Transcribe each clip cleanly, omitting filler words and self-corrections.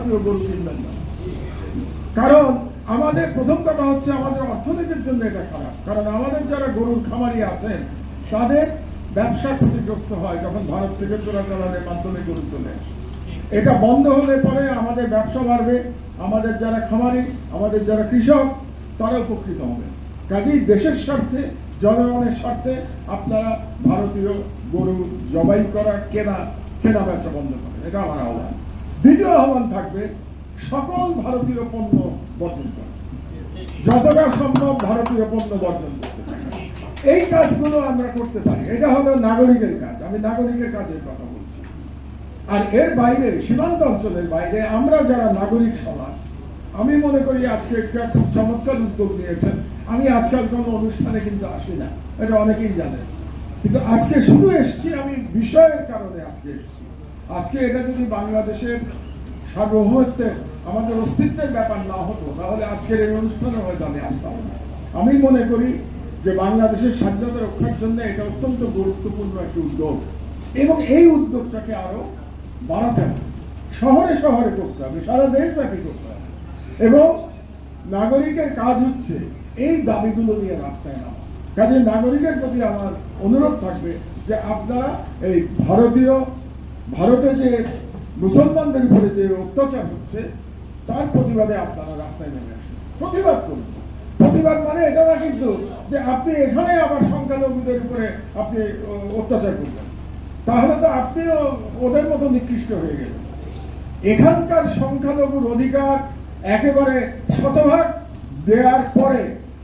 ভারতীয় গরু কিনবেন না। কারণ আমাদের প্রথম কথা হচ্ছে আমাদের অর্থনীতির জন্য এটা খারাপ। কারণ আমাদের যারা গরুর খামারি আছেন তাদের ব্যবসা ক্ষতিগ্রস্ত হয় যখন ভারত থেকে চোরাচালানের মাধ্যমে গরু চলে আসে। এটা বন্ধ হলে পরে আমাদের ব্যবসা বাড়বে, আমাদের যারা খামারি, আমাদের যারা কৃষক তারা উপকৃত হবে। কাজেই দেশের স্বার্থে, জনগণের স্বার্থে আপনারা ভারতীয় গরু জবাই করা, কেনা বেচা বন্ধ করেন, এটা আমার আহ্বান। দ্বিতীয় আহ্বান থাকবে সকল ভারতীয় পণ্য বর্জন করা, যতটা সম্ভব ভারতীয় পণ্য বর্জন করতে পারে। এই কাজগুলো আমরা করতে পারি, এটা হলো নাগরিকের কাজ। আমি নাগরিকের কাজের কথা বলছি। আর এর বাইরে, সীমান্ত অঞ্চলের বাইরে আমরা যারা নাগরিক সমাজ, আমি মনে করি আজকে একটা খুব চমৎকার উদ্যোগ নিয়েছেন। আমি আজকাল কোনো অনুষ্ঠানে কিন্তু আসি না, এটা অনেকেই জানেন, কিন্তু আজকে শুধু এসছি আমি বিষয়ের কারণে আজকে এসছি। আজকে এটা যদি বাংলাদেশের সার্বভৌমত্বের, আমাদের অস্তিত্বের ব্যাপার না হতো তাহলে আজকের এই অনুষ্ঠানে হয়তো আমি আসতাম না। আমি মনে করি যে বাংলাদেশের স্বাধীনতা রক্ষার জন্য এটা অত্যন্ত গুরুত্বপূর্ণ একটি উদ্যোগ, এবং এই উদ্যোগটাকে আরো বাড়াতে হবে, শহরে শহরে করতে হবে, সারা দেশব্যাপী করতে হবে। এবং নাগরিকের কাজ হচ্ছে এই দাবিগুলো নিয়ে রাস্তায় নামা। কাজে নাগরিকের প্রতি আমার অনুরোধ থাকবে যে আপনারা এই ভারতে যে মুসলমানদের উপরে যে অত্যাচার হচ্ছে তার প্রতিবাদে আপনারা রাস্তায় নেমে আসেন, প্রতিবাদ করুন। প্রতিবাদ মানে এটা না কিন্তু যে আপনি এখানে আবার সংখ্যালঘুদের উপরে আপনি অত্যাচার করবেন, তাহলে তো আপনিও ওদের মতো নিকৃষ্ট হয়ে গেলেন। এখানকার সংখ্যালঘুর অধিকার একেবারে শতভাগ দেওয়ার পরে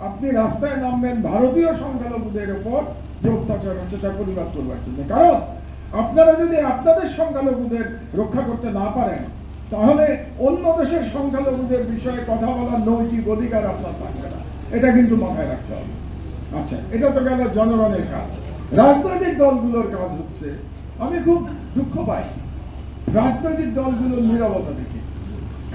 আপনি রাস্তায় নামবেন ভারতীয় সংখ্যালঘুদের উপর যে অত্যাচার হচ্ছে তার প্রতিবাদ করবার জন্য। কারণ আপনারা যদি আপনাদের সংখ্যালঘুদের রক্ষা করতে না পারেন তাহলে অন্য দেশের সংখ্যালঘুদের বিষয়ে কথা বলার নৈতিক অধিকার আপনার থাকবে না, এটা কিন্তু মাথায় রাখতে হবে। আচ্ছা, এটা তো গেল জনগণের কাজ। রাজনৈতিক দলগুলোর কাজ হচ্ছে, আমি খুব দুঃখ পাই রাজনৈতিক দলগুলোর নীরবতা দেখে।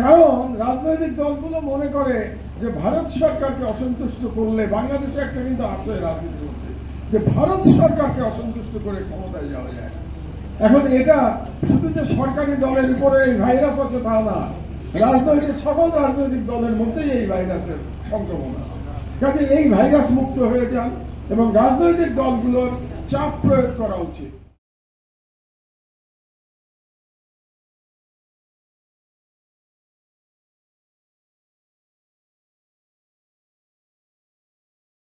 কারণ রাজনৈতিক দলগুলো মনে করে যে ভারত সরকারকে অসন্তুষ্ট করলে, বাংলাদেশে একটা কিন্তু আছে রাজনীতির মধ্যে যে ভারত সরকারকে অসন্তুষ্ট করে ক্ষমতায় যাওয়া যায়। এখন এটা শুধু যে সরকারি দলের উপরে এই ভাইরাস আছে তা না, সকল রাজনৈতিক দলের মধ্যেই এই ভাইরাসের সংক্রমণ আছে। কাজে এই ভাইরাস মুক্ত হয়ে যান এবং রাজনৈতিক দলগুলোর চাপ প্রয়োগ করা উচিত।